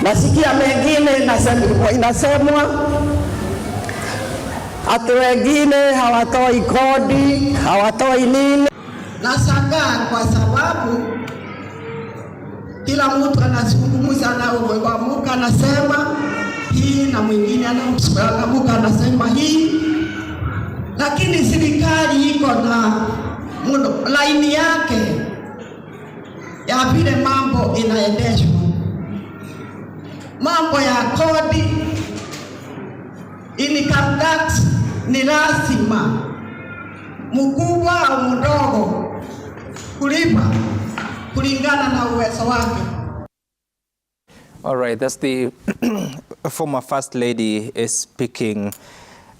Nasikia mengine inasemwa ati wengine hawatoi kodi, hawatoi nini. Nashangaa kwa sababu kila mtu anazungumza na umeamuka anasema hii na mwingine anamuka anasema hii, lakini serikali iko na laini yake ya vile mambo inaendeshwa. Mambo ya kodi, income tax ni lazima mkubwa au mdogo kulipa kulingana na uwezo wake. All right, that's the former First Lady is speaking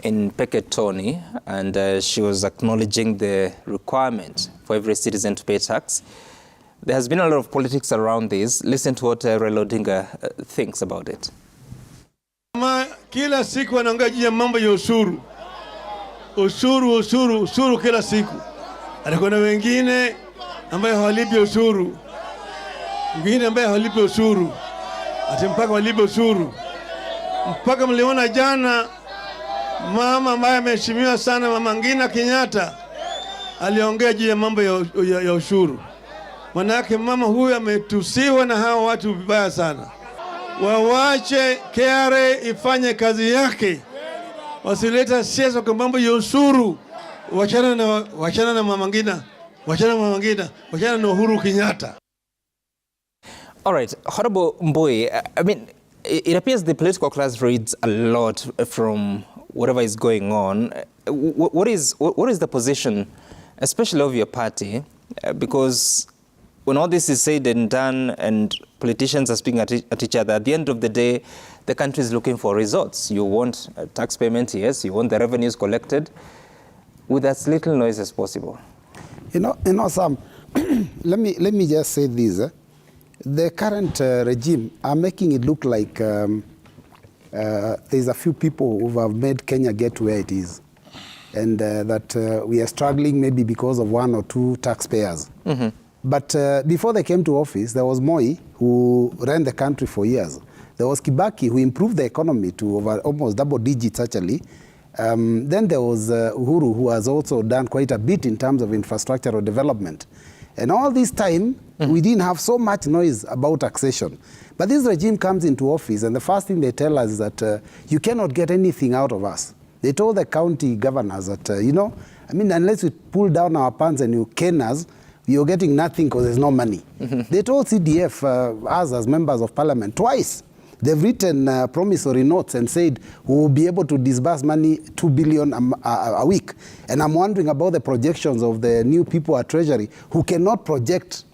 in Peketoni, and she was acknowledging the requirement for every citizen to pay tax. There has been a lot of politics around this. Listen to what Raila Odinga thinks about it. Kila siku wanaongea juu ya mambo ya ushuru. Ushuru kila siku. Kuna wengine ambaye hawalipi ushuru. Wengine ambaye hawalipi ushuru. Ati mpaka walipe ushuru. Mpaka mliona jana mama ambaye ameheshimiwa sana, Mama Ngina Kenyatta, aliongea juu ya mambo ya ushuru. Manake mama huyu ametusiwa na hawa watu vibaya sana. Wawache KRA ifanye kazi yake. Wasileta siasa kwa mambo ya ushuru. Wachana na Mama Ngina. Wachana na Uhuru Kenyatta. All right, Honorable Mbui, I mean, it appears the political class reads a lot from whatever is going on. What is the position, especially of your party? Because when all this is said and done and politicians are speaking at each other, at the end of the day, the country is looking for results. You want tax payment, yes. You want the revenues collected with as little noise as possible. You know, Sam, let me just say this. The current regime are making it look like there's a few people who have made Kenya get where it is, and that we are struggling maybe because of one or two taxpayers. Mm-hmm. But before they came to office, there was Moi, who ran the country for years. There was Kibaki, who improved the economy to over almost double digits, actually. Then there was Uhuru, who has also done quite a bit in terms of infrastructural development. And all this time, we didn't have so much noise about taxation. But this regime comes into office, and the first thing they tell us is that you cannot get anything out of us. They told the county governors that, unless we pull down our pants and you cane us, you're getting nothing because there's no money. They told CDF, us as members of parliament, twice. They've written promissory notes and said we will be able to disburse money, 2 billion a week. And I'm wondering about the projections of the new people at Treasury who cannot project,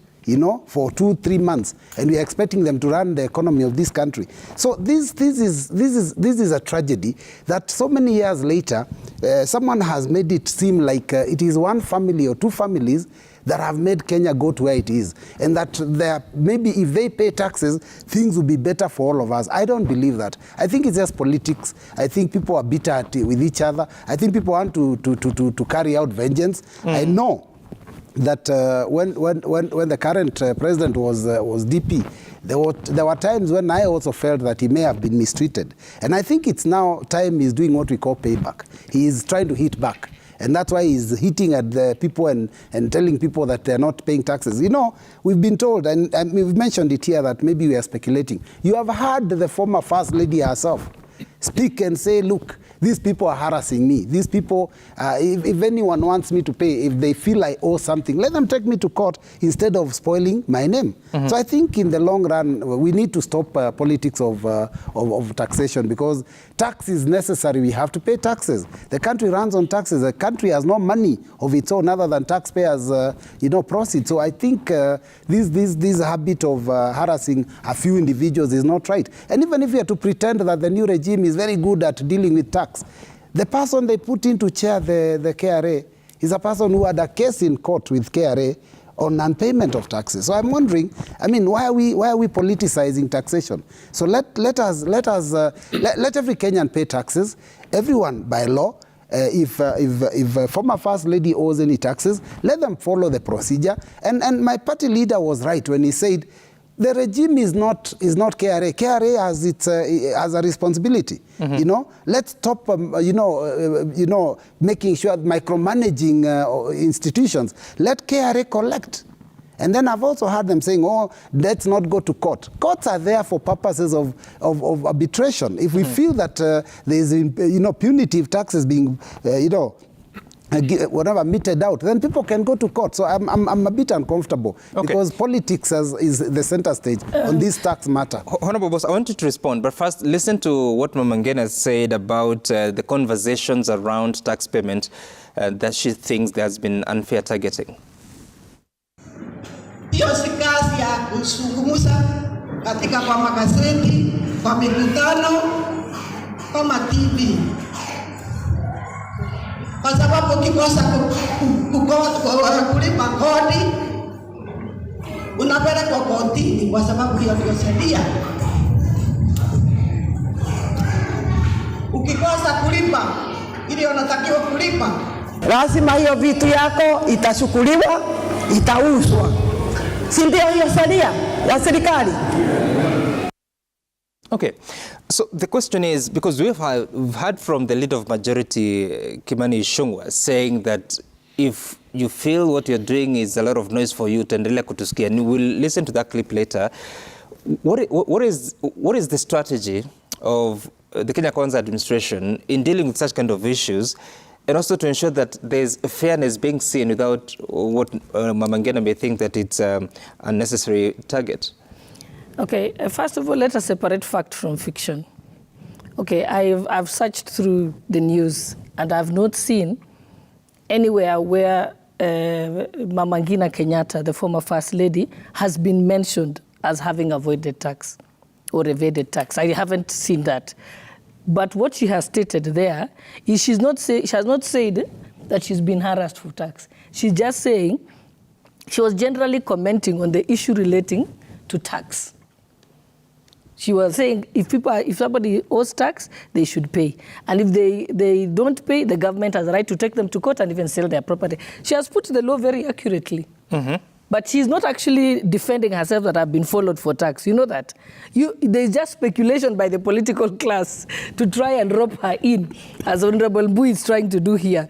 for 2-3 months, and we're expecting them to run the economy of this country. So this is a tragedy that so many years later, someone has made it seem like it is one family or two families that have made Kenya go to where it is, and that maybe if they pay taxes, things will be better for all of us. I don't believe that. I think it's just politics. I think people are bitter with each other. I think people want to carry out vengeance. I know that when the current president was DP, there were times when I also felt that he may have been mistreated. And I think it's now time he's doing what we call payback. He is trying to hit back. And that's why he's hitting at the people and telling people that they're not paying taxes. We've been told, and we've mentioned it here, that maybe we are speculating. You have heard the former First Lady herself speak and say, look, these people are harassing me. These people, if anyone wants me to pay, if they feel I owe something, let them take me to court instead of spoiling my name. Mm-hmm. So I think in the long run, we need to stop politics of taxation, because tax is necessary. We have to pay taxes. The country runs on taxes. The country has no money of its own other than taxpayers' proceeds. So I think this habit of harassing a few individuals is not right. And even if we are to pretend that the new regime is very good at dealing with tax, the person they put in to chair the KRA is a person who had a case in court with KRA on non-payment of taxes. So I'm wondering, why are we politicizing taxation? So let every Kenyan pay taxes, everyone by law. If a former First Lady owes any taxes, let them follow the procedure. And my party leader was right when he said, the regime is not KRA. KRA has its has a responsibility. You know, let's stop making sure micromanaging institutions. Let KRA collect. And then I've also heard them saying, oh, let's not go to court. Courts are there for purposes of arbitration. If we feel that there is, punitive taxes being, whatever meted out, then people can go to court. So I'm a bit uncomfortable because politics is the center stage on this tax matter. Honorable Boss, I want you to respond, but first listen to what Mama Ngina said about the conversations around tax payment that she thinks there has been unfair targeting. Hiyo si kazi ya kuzungumza katika kwa magazeti, kwa mikutano, kama TV. Kwa sababu ukikosa kulipa kodi, unapelekwa kotini kwa sababu hiyo ndio sheria. Ukikosa kulipa ili unatakiwa kulipa, lazima hiyo vitu yako itachukuliwa, itauzwa. Si ndio hiyo sheria ya serikali? Okay, so the question is, because we've heard from the leader of majority, Kimani Ichung'wah, saying that if you feel what you're doing is a lot of noise for you, tendelea kutusikia, and we'll listen to that clip later. What is the strategy of the Kenya Kwanza administration in dealing with such kind of issues, and also to ensure that there's fairness being seen without what Mama Ngina may think that it's a unnecessary target? Okay, first of all, let us separate fact from fiction. Okay, I've searched through the news and I've not seen anywhere where Mama Ngina Kenyatta, the former First Lady, has been mentioned as having avoided tax or evaded tax. I haven't seen that. But what she has stated there is she has not said that she's been harassed for tax. She's just saying she was generally commenting on the issue relating to tax. She was saying if somebody owes tax, they should pay. And if they don't pay, the government has a right to take them to court and even sell their property. She has put the law very accurately. Mm-hmm. But she's not actually defending herself that I've been followed for tax. You know that? There's just speculation by the political class to try and rope her in, as Honorable Mbui is trying to do here.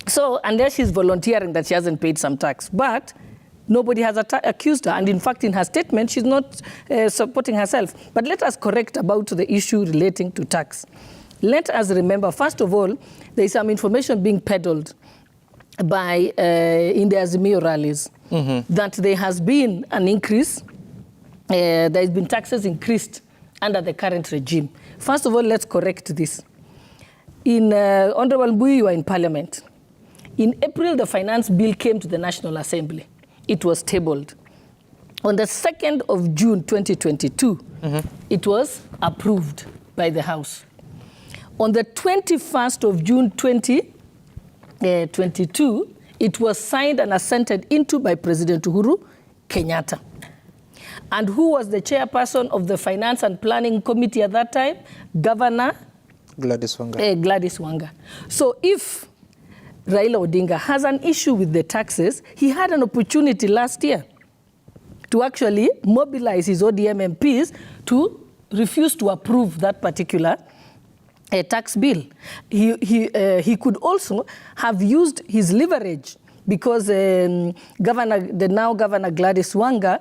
So, and there she's volunteering that she hasn't paid some tax. But nobody has accused her. And in fact, in her statement, she's not supporting herself. But let us correct about the issue relating to tax. Let us remember, first of all, there is some information being peddled by in the Azimio rallies, that there has been an increase, there has been taxes increased under the current regime. First of all, let's correct this. In Honorable Mbui, you are in Parliament. In April, the finance bill came to the National Assembly. It was tabled. On the 2nd of June 2022, it was approved by the House. On the 21st of June 2022, it was signed and assented into by President Uhuru Kenyatta. And who was the chairperson of the Finance and Planning Committee at that time? Governor Gladys Wanga. Gladys Wanga. So if Raila Odinga has an issue with the taxes, he had an opportunity last year to actually mobilize his ODM MPs to refuse to approve that particular tax bill. He could also have used his leverage because the now Governor Gladys Wanga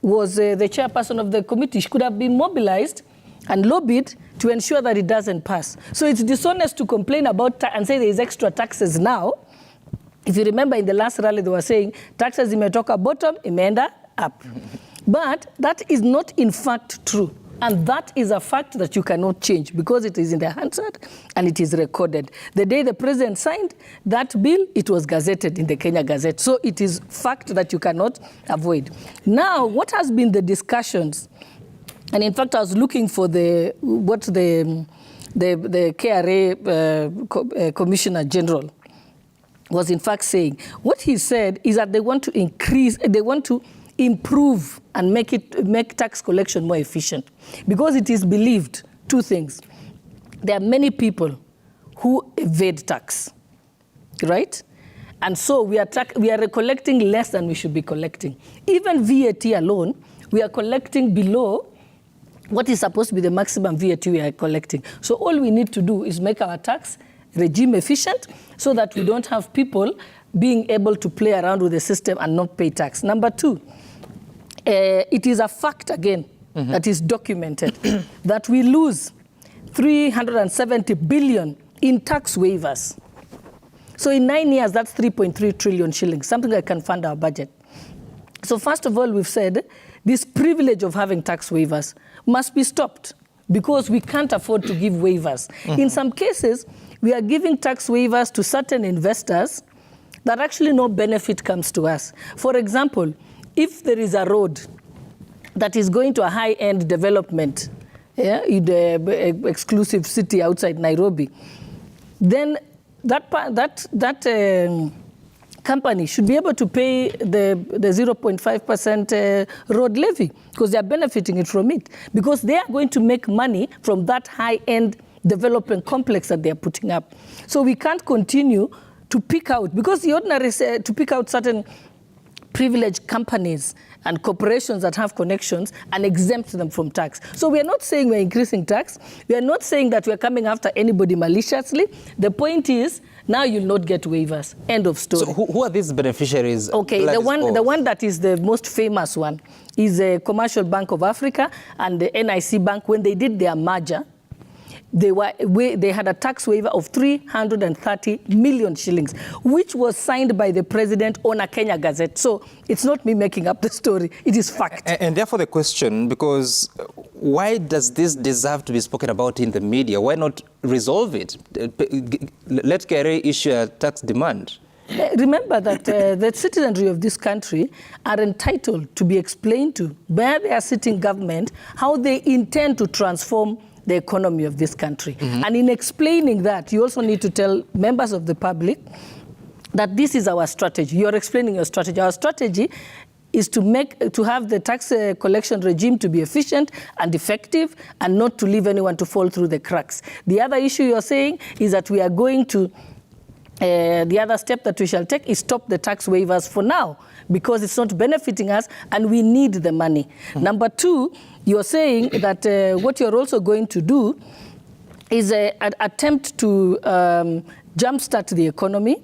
was the chairperson of the committee. She could have been mobilized and lobbied to ensure that it doesn't pass. So it's dishonest to complain about and say there is extra taxes now. If you remember in the last rally, they were saying taxes imetoka bottom, imeenda up. But that is not in fact true. And that is a fact that you cannot change because it is in the Hansard and it is recorded. The day the president signed that bill, it was gazetted in the Kenya Gazette. So it is fact that you cannot avoid. Now, what has been the discussions? And in fact, I was looking for what the KRA Commissioner General was in fact saying. What he said is that they want to improve and make tax collection more efficient. Because it is believed, two things. There are many people who evade tax, right? And so we are collecting less than we should be collecting. Even VAT alone, we are collecting below what is supposed to be the maximum VAT we are collecting. So all we need to do is make our tax regime efficient so that we don't have people being able to play around with the system and not pay tax. Number two, it is a fact again that is documented that we lose 370 billion in tax waivers. So in 9 years, that's 3.3 trillion shillings, something that can fund our budget. So first of all, we've said this privilege of having tax waivers must be stopped because we can't afford to give waivers. In some cases, we are giving tax waivers to certain investors that actually no benefit comes to us. For example, if there is a road that is going to a high-end development, in the exclusive city outside Nairobi, then that company should be able to pay the 0.5% road levy because they are benefiting from it, because they are going to make money from that high-end development complex that they are putting up. So we can't continue to pick out, because the ordinary to pick out certain privileged companies and corporations that have connections and exempt them from tax. So we are not saying we're increasing tax. We are not saying that we're coming after anybody maliciously. The point is, now you'll not get waivers. End of story. So who are these beneficiaries? Okay, the one that is the most famous one is the Commercial Bank of Africa and the NIC Bank. When they did their merger, they had a tax waiver of 330 million shillings, which was signed by the president on a Kenya Gazette. So it's not me making up the story, it is fact. And therefore the question, because why does this deserve to be spoken about in the media? Why not resolve it? Let KRA issue a tax demand. Remember that the citizenry of this country are entitled to be explained to by their sitting government how they intend to transform the economy of this country. And in explaining that, you also need to tell members of the public that this is our strategy. You're explaining your strategy. Our strategy is to have the tax collection regime to be efficient and effective and not to leave anyone to fall through the cracks. The other issue you're saying is that we are going to, the other step that we shall take is stop the tax waivers for now, because it's not benefiting us and we need the money. Number two, you're saying that what you're also going to do is an attempt to jumpstart the economy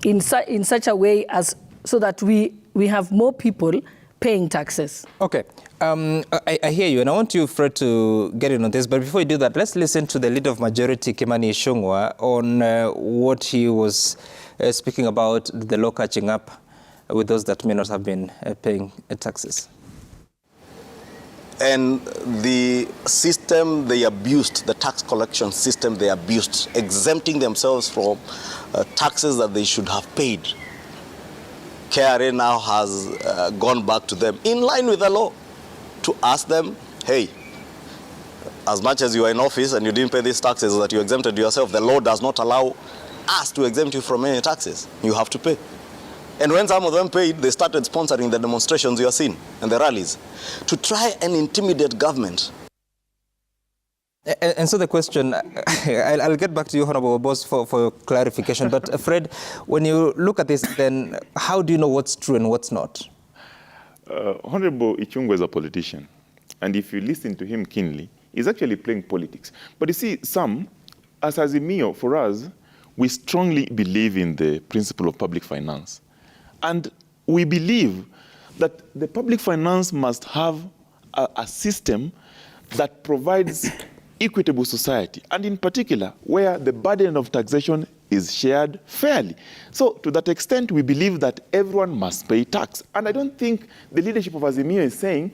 in such a way as so that we have more people paying taxes. Okay, I hear you, and I want you, Fred, to get in on this. But before you do that, let's listen to the Leader of Majority, Kimani Ichung'wah, on what he was speaking about the law catching up with those that may not have been paying taxes. And the system they abused, the tax collection system they abused, exempting themselves from taxes that they should have paid. KRA now has gone back to them in line with the law to ask them, hey, as much as you are in office and you didn't pay these taxes that you exempted yourself, the law does not allow us to exempt you from any taxes. You have to pay. And when some of them paid, they started sponsoring the demonstrations you are seeing and the rallies to try and intimidate government. And so the question, I'll get back to you, Honorable Boss, for clarification. But Fred, when you look at this, then how do you know what's true and what's not? Honorable Ichung'wah is a politician. And if you listen to him keenly, he's actually playing politics. But you see, as Azimio, for us, we strongly believe in the principle of public finance. And we believe that the public finance must have a system that provides equitable society, and in particular, where the burden of taxation is shared fairly. So to that extent, we believe that everyone must pay tax. And I don't think the leadership of Azimio is saying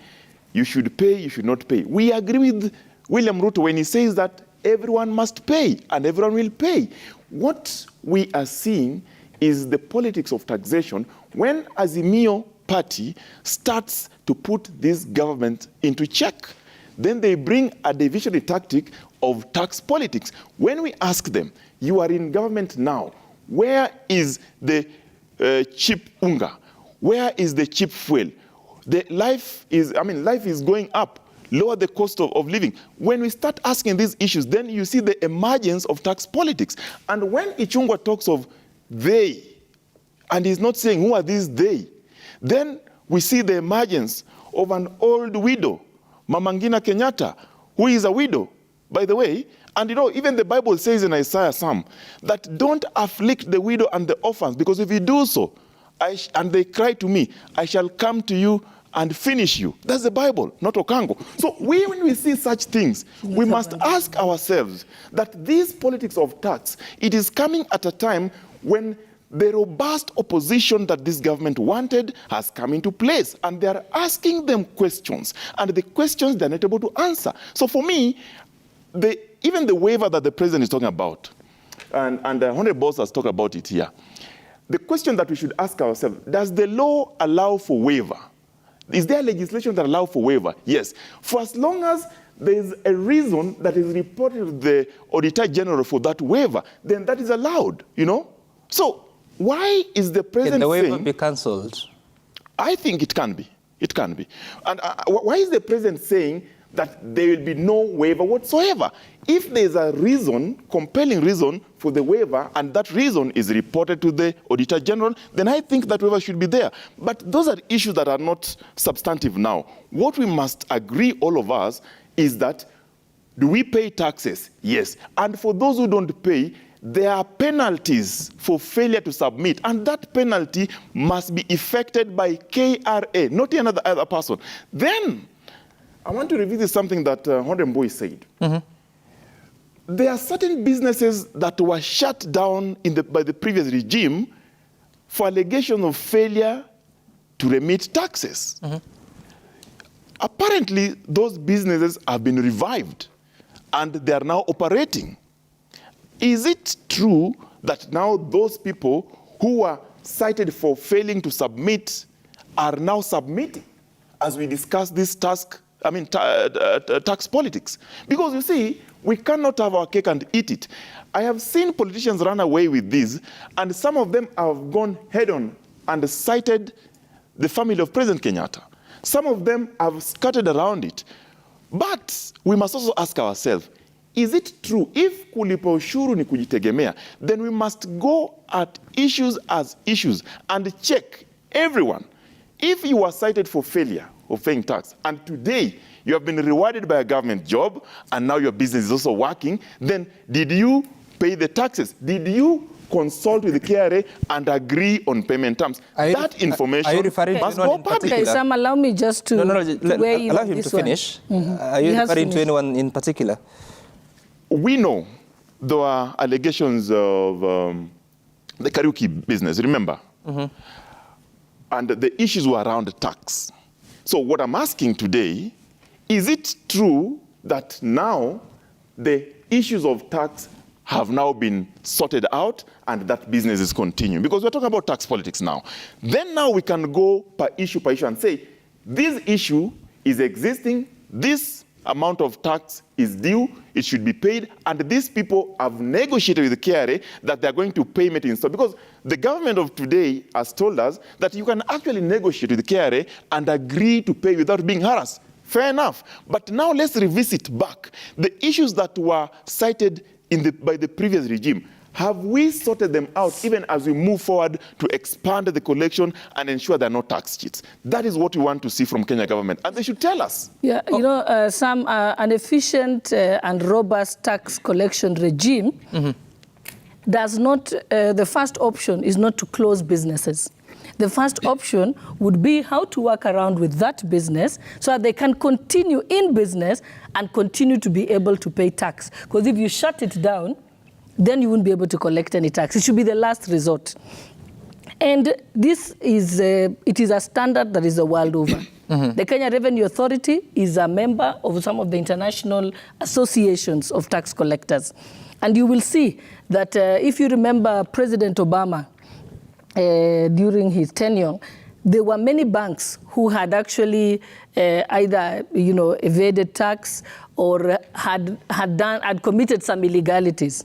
you should pay, you should not pay. We agree with William Ruto when he says that everyone must pay and everyone will pay. What we are seeing is the politics of taxation when Azimio party starts to put this government into check. Then they bring a divisionary tactic of tax politics. When we ask them, you are in government now, where is the cheap unga? Where is the cheap fuel? Life is going up. Lower the cost of living. When we start asking these issues, then you see the emergence of tax politics. And when Ichung'wah talks of they, and he's not saying who are these they, then we see the emergence of an old widow, Mama Ngina Kenyatta, who is a widow, by the way. And you know, even the Bible says in Isaiah Psalm that don't afflict the widow and the orphans, because if you do so, and they cry to me, I shall come to you and finish you. That's the Bible, not Okango. So when we see such things, we must ask ourselves that this politics of tax, it is coming at a time when the robust opposition that this government wanted has come into place, and they are asking them questions, and the questions they're not able to answer. So for me, even the waiver that the president is talking about, and the Honorable Boss has talked about it here, the question that we should ask ourselves, does the law allow for waiver? Is there legislation that allows for waiver? Yes. For as long as there is a reason that is reported to the Auditor General for that waiver, then that is allowed, you know? So why is the president saying... Can the waiver be cancelled? I think it can be. It can be. And why is the president saying that there will be no waiver whatsoever? If there's a reason, compelling reason for the waiver, and that reason is reported to the Auditor General, then I think that waiver should be there. But those are issues that are not substantive now. What we must agree, all of us, is that do we pay taxes? Yes. And for those who don't pay, there are penalties for failure to submit, and that penalty must be effected by KRA, not another other person. Then, I want to revisit something that Honorable Boy said. Mm-hmm. There are certain businesses that were shut down by the previous regime for allegations of failure to remit taxes. Mm-hmm. Apparently, those businesses have been revived, and they are now operating. Is it true that now those people who were cited for failing to submit are now submitting as we discuss this tax politics? Because you see, we cannot have our cake and eat it. I have seen politicians run away with this, and some of them have gone head-on and cited the family of President Kenyatta. Some of them have skirted around it. But we must also ask ourselves, is it true, if kulipa ushuru ni kujitegemea, then we must go at issues as issues and check everyone. If you are cited for failure of paying tax, and today you have been rewarded by a government job, and now your business is also working, then did you pay the taxes? Did you consult with the KRA and agree on payment terms? That information must go public. Okay, Sam, allow me just to allow him to finish. Mm-hmm. Are you referring to anyone in particular? We know there are allegations of the karaoke business, remember? Mm-hmm. And the issues were around tax. So what I'm asking today, is it true that now the issues of tax have now been sorted out and that business is continuing? Because we're talking about tax politics now. Then now we can go per issue and say, this issue is existing, this amount of tax is due, it should be paid, and these people have negotiated with the KRA that they're going to pay it in store. Because the government of today has told us that you can actually negotiate with the KRA and agree to pay without being harassed. Fair enough. But now let's revisit back the issues that were cited by the previous regime. Have we sorted them out even as we move forward to expand the collection and ensure there are no tax cheats? That is what we want to see from Kenya government, and they should tell us. Yeah, you know, Sam, an efficient and robust tax collection regime does not, the first option is not to close businesses. The first option would be how to work around with that business so that they can continue in business and continue to be able to pay tax. Because if you shut it down, then you won't be able to collect any tax. It should be the last resort. And this is it is a standard that is the world over. Mm-hmm. The Kenya Revenue Authority is a member of some of the international associations of tax collectors. And you will see that if you remember President Obama, during his tenure, there were many banks who had actually either, you know, evaded tax or had committed some illegalities.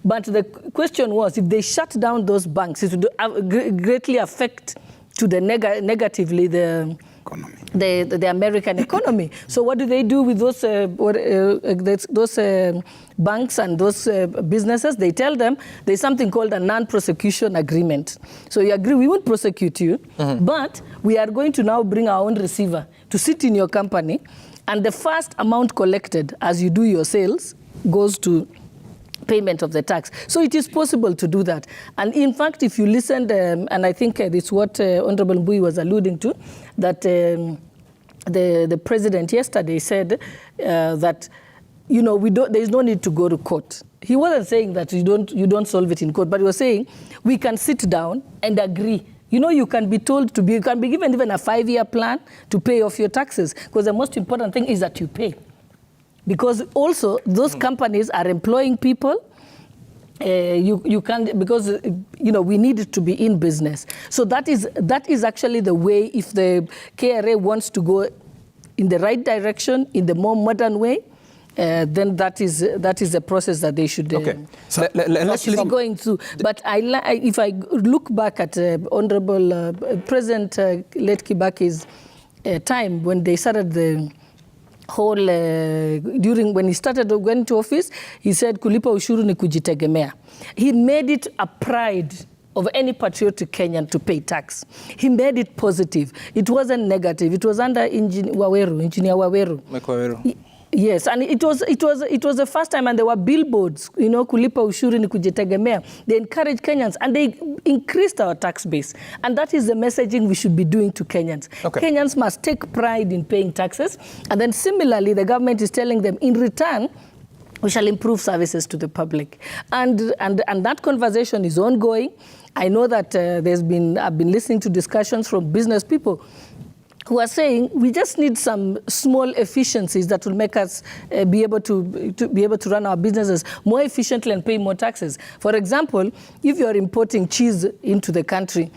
But the question was, if they shut down those banks, it would greatly affect to the negatively the the American economy. So what do they do with those banks and those businesses? They tell them there's something called a non-prosecution agreement. So you agree, we won't prosecute you, but we are going to now bring our own receiver to sit in your company, and the first amount collected as you do your sales goes to payment of the tax. So it is possible to do that. And in fact, if you listened, and I think it's what Honorable Mbui was alluding to, that the president yesterday said that, you know, there is no need to go to court. He wasn't saying that you don't solve it in court, but he was saying we can sit down and agree. You know, you can be told to be, you can be given even a 5-year plan to pay off your taxes, because the most important thing is that you pay. Because also those companies are employing people. You can't, because you know, we need it to be in business. So that is actually the way. If the KRA wants to go in the right direction, in the more modern way, then that is the process that they should so let's be going through. But if I look back at Honorable President Late Kibaki's time, when they started the whole, when he started going to office, he said kulipa ushuru ni kujitegemea. He made it a pride of any patriotic Kenyan to pay tax. He made it positive. It wasn't negative. It was under Engineer Waweru. Yes, and it was the first time, and there were billboards, you know, kulipa ushuru ni kujitegemea. They encouraged Kenyans, and they increased our tax base. And that is the messaging we should be doing to Kenyans. Kenyans must take pride in paying taxes. And then similarly, the government is telling them, in return, we shall improve services to the public. And that conversation is ongoing. I know that I've been listening to discussions from business people who are saying we just need some small efficiencies that will make us be able to run our businesses more efficiently and pay more taxes. For example, if you're importing cheese into the country,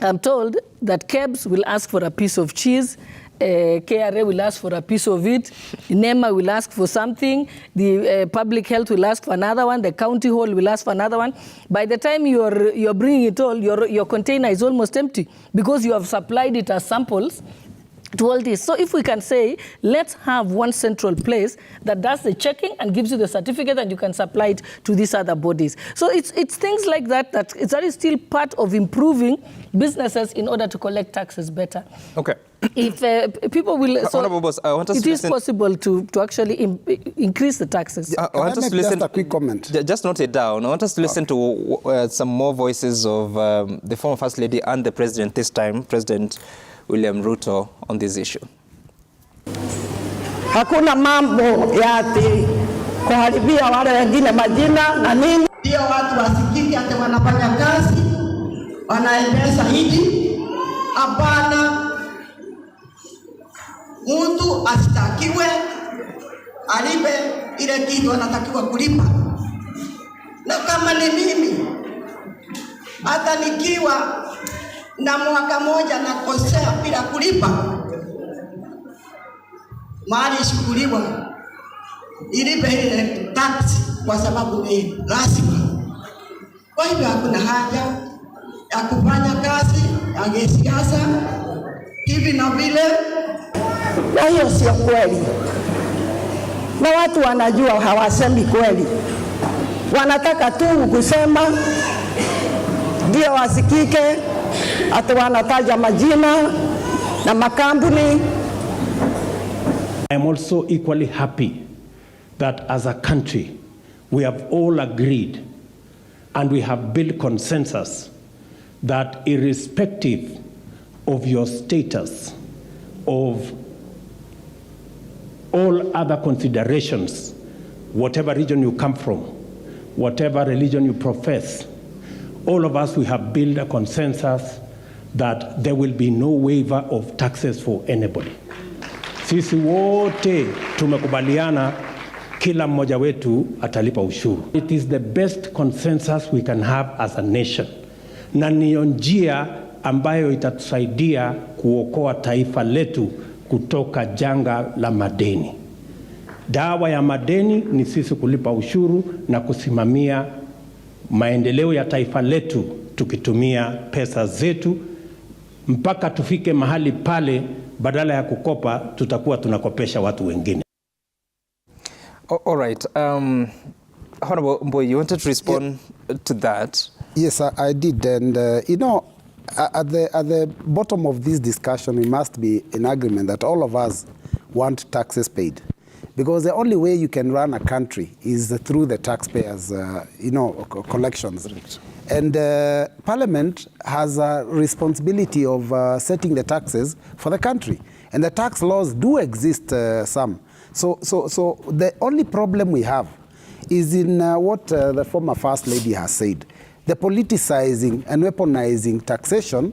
I'm told that KEBS will ask for a piece of cheese, KRA will ask for a piece of it, NEMA will ask for something, the public health will ask for another one, the county hall will ask for another one. By the time you're bringing it all, your container is almost empty, because you have supplied it as samples to all this. So if we can say, let's have one central place that does the checking and gives you the certificate, and you can supply it to these other bodies. So it's things like that is still part of improving businesses in order to collect taxes better. Okay. If people will, so Boss, I want us it to is possible to actually increase the taxes. I want us to listen. Just a quick comment. Just note it down. I want us to listen to some more voices of the former First Lady and the President this time, President William Ruto, on this issue. Hakuna mambo ya ati kuharibia wale wengine majina na nini. Ndio watu wasikiki hata wanafanya kazi, wanaendesha hiji. Hapana, mtu asitakiwe alipe ile kitu anatakiwa kulipa. Na kama ni mimi, hata nikiwa na mwaka moja nakosea bila kulipa, mali ishukuliwa ilipe ile tax, kwa sababu ni rasmi. Kwa hivyo hakuna haja ya kufanya kazi ya siasa hivi na vile. Na hiyo sio kweli, na watu wanajua hawasemi kweli, wanataka tu kusema ndio wasikike, hata wanataja majina na makampuni. I am also equally happy that as a country we have all agreed and we have built consensus that irrespective of your status, of all other considerations, whatever region you come from, whatever religion you profess, all of us, we have built a consensus that there will be no waiver of taxes for anybody. Sisi wote tumekubaliana kila mmoja wetu atalipa ushuru. It is the best consensus we can have as a nation. Na niyo njia ambayo itatusaidia kuokoa taifa letu kutoka janga la madeni. Dawa ya madeni ni sisi kulipa ushuru na kusimamia maendeleo ya taifa letu tukitumia pesa zetu mpaka tufike mahali pale badala ya kukopa tutakuwa tunakopesha watu wengine. All right. Honorable Mboy, you wanted to respond to that? Yes, I did. And, you know, at the bottom of this discussion, we must be in agreement that all of us want taxes paid. Because the only way you can run a country is through the taxpayers, you know, collections. And Parliament has a responsibility of setting the taxes for the country. And the tax laws do exist, some. So the only problem we have is in what the former First Lady has said, the politicizing and weaponizing taxation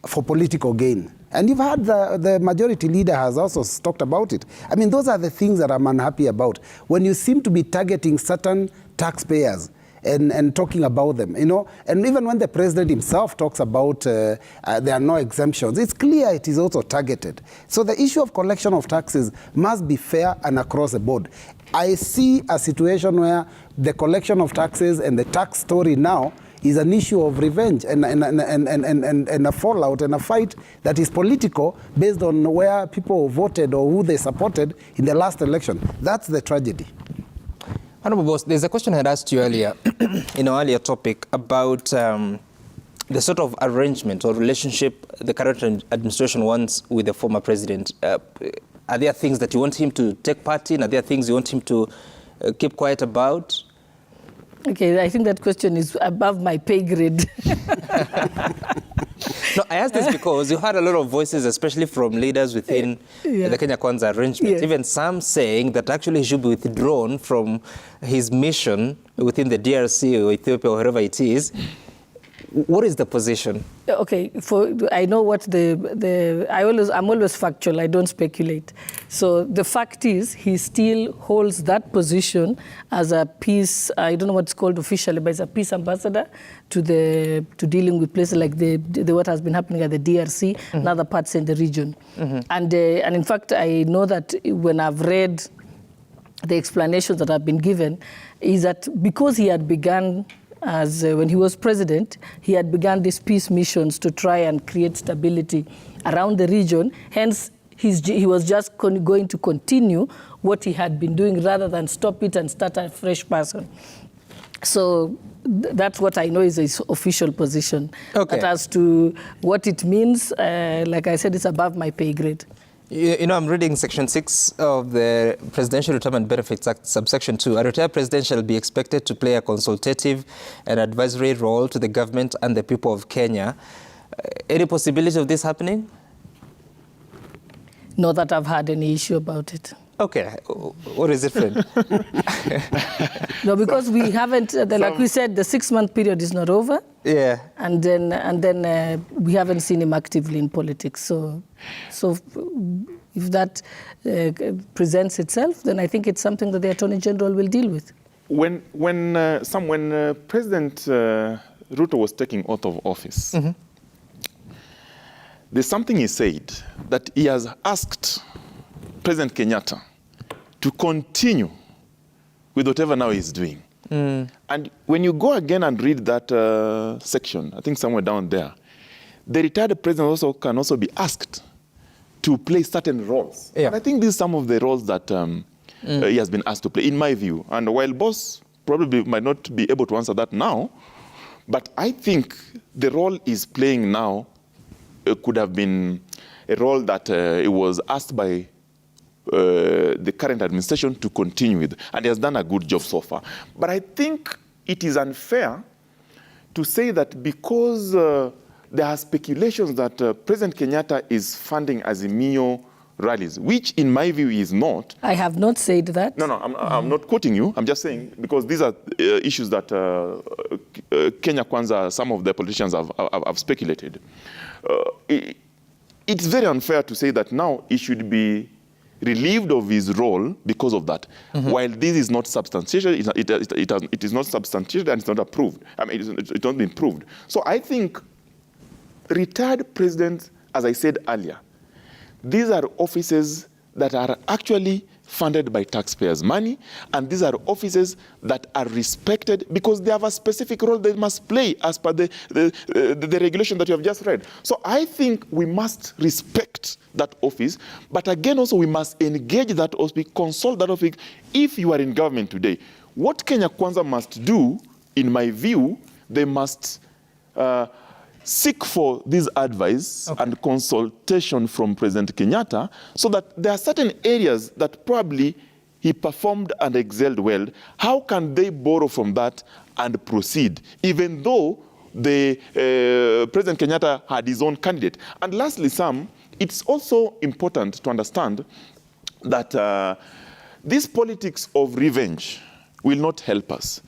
for political gain. And you've heard the majority leader has also talked about it. I mean, those are the things that I'm unhappy about. When you seem to be targeting certain taxpayers and talking about them, you know, and even when the president himself talks about there are no exemptions, it's clear it is also targeted. So the issue of collection of taxes must be fair and across the board. I see a situation where the collection of taxes and the tax story now is an issue of revenge and a fallout and a fight that is political based on where people voted or who they supported in the last election. That's the tragedy. Honorable Boss, there's a question I had asked you earlier in our earlier topic about the sort of arrangement or relationship the current administration wants with the former president. Are there things that you want him to take part in? Are there things you want him to keep quiet about? Okay, I think that question is above my pay grade. No, I asked this because you heard a lot of voices, especially from leaders within the Kenya Kwanza arrangement. Even some saying that actually he should be withdrawn from his mission within the DRC or Ethiopia or wherever it is. What is the position? Okay, I know what I'm always factual, I don't speculate. So the fact is, he still holds that position as a peace, I don't know what it's called officially, but as a peace ambassador to dealing with places like what has been happening at the DRC and other parts in the region. And in fact, I know that when I've read the explanations that have been given, is that because he had begun when he was president, he had begun these peace missions to try and create stability around the region. Hence, he was just going to continue what he had been doing rather than stop it and start a fresh person. So that's what I know is his official position. Okay. But as to what it means, like I said, it's above my pay grade. You know, I'm reading Section 6 of the Presidential Retirement Benefits Act, subsection 2. A retired president shall be expected to play a consultative and advisory role to the government and the people of Kenya. Any possibility of this happening? Not that I've had any issue about it. Okay. What is it, friend? No, because we haven't, like we said, the 6-month period is not over. Yeah. And then we haven't seen him actively in politics. So if that presents itself, then I think it's something that the Attorney General will deal with. When President Ruto was taking oath of office, there's something he said that he has asked President Kenyatta to continue with whatever now he's doing. And when you go again and read that section, I think somewhere down there, the retired president can also be asked to play certain roles. Yeah. And I think these are some of the roles that he has been asked to play, in my view. And while Boss probably might not be able to answer that now, but I think the role he's playing now could have been a role that it was asked by the current administration to continue with, and he has done a good job so far. But I think it is unfair to say that because there are speculations that President Kenyatta is funding Azimio rallies, which in my view is not. I have not said that. No, I'm not quoting you. I'm just saying because these are issues that Kenya Kwanza, some of the politicians have speculated. It's very unfair to say that now he should be relieved of his role because of that. While this is not substantiated, it is not substantiated and it's not approved. I mean, it's not been proved. So I think retired presidents, as I said earlier, these are offices that are actually funded by taxpayers' money, and these are offices that are respected because they have a specific role they must play as per the regulation that you have just read. So I think we must respect that office, but again also we must engage that office, consult that office. If you are in government today, what Kenya Kwanza must do, in my view, they must seek for this advice and consultation from President Kenyatta, so that there are certain areas that probably he performed and excelled well. How can they borrow from that and proceed, even though the President Kenyatta had his own candidate? And lastly, Sam, it's also important to understand that this politics of revenge will not help us.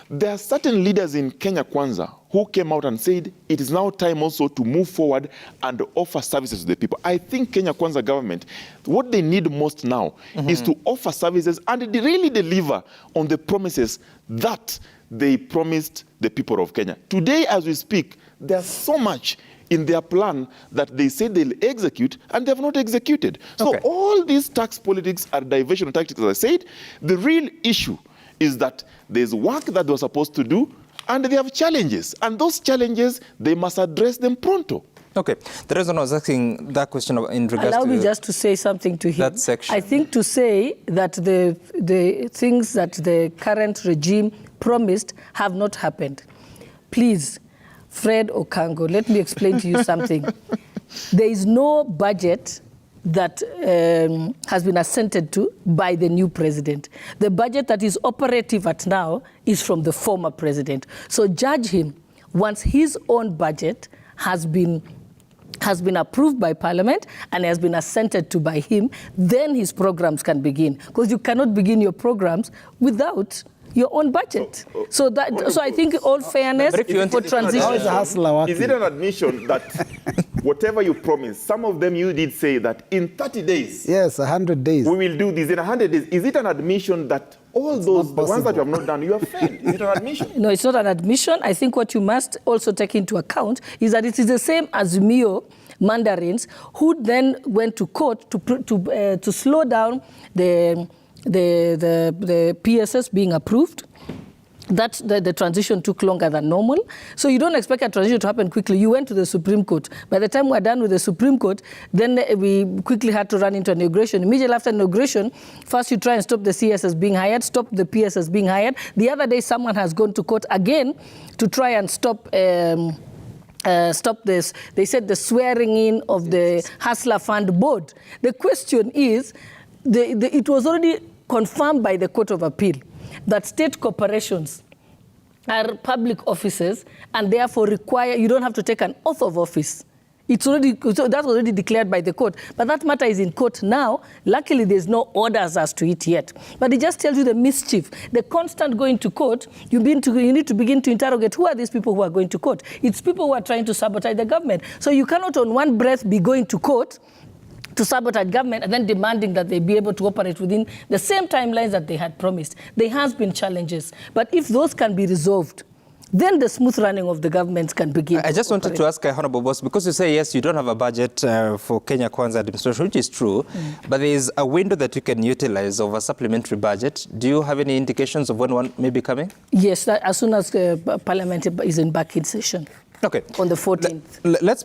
There are certain leaders in Kenya Kwanza who came out and said it is now time also to move forward and offer services to the people. I think Kenya Kwanza government, what they need most now is to offer services and really deliver on the promises that they promised the people of Kenya. Today, as we speak, there's so much in their plan that they say they'll execute, and they have not executed. So all these tax politics are diversion tactics, as I said. The real issue is that there's work that they were supposed to do, and they have challenges. And those challenges, they must address them pronto. Okay. The reason I was asking that question in regards Allow to... me just to say something to him. That section. I think to say that the things that the current regime promised have not happened. Please, Fred Okango, let me explain to you something. There is no budget that has been assented to by the new president. The budget that is operative at now is from the former president. So judge him once his own budget has been approved by Parliament and has been assented to by him, then his programs can begin. Because you cannot begin your programs without your own budget. So I think all fairness for transition. Is it an admission that whatever you promised, some of them you did say that in 30 days. Yes, 100 days. We will do this in 100 days. Is it an admission that all those, the ones that you have not done, you have failed? Is it an admission? No, it's not an admission. I think what you must also take into account is that it is the same as Mio mandarins who then went to court to slow down the PSS being approved. That the transition took longer than normal. So you don't expect a transition to happen quickly. You went to the Supreme Court. By the time we're done with the Supreme Court, then we quickly had to run into inauguration. Immediately after inauguration, first you try and stop the CSS being hired, stop the PSS being hired. The other day, someone has gone to court again to try and stop this. They said the swearing in of the Hustler Fund board. The question is, it was already confirmed by the Court of Appeal that state corporations are public offices and therefore require, you don't have to take an oath of office. It's already, so that's already declared by the court. But that matter is in court now. Luckily, there's no orders as to it yet. But it just tells you the mischief. The constant going to court, you need to begin to interrogate who are these people who are going to court. It's people who are trying to sabotage the government. So you cannot on one breath be going to court to sabotage government and then demanding that they be able to operate within the same timelines that they had promised. There has been challenges. But if those can be resolved, then the smooth running of the governments can begin. I just wanted to ask, Honorable Boss, because you say, yes, you don't have a budget for Kenya Kwanza administration, which is true, but there is a window that you can utilize of a supplementary budget. Do you have any indications of when one may be coming? Yes, as soon as Parliament is back in session. Okay. On the 14th. Let's move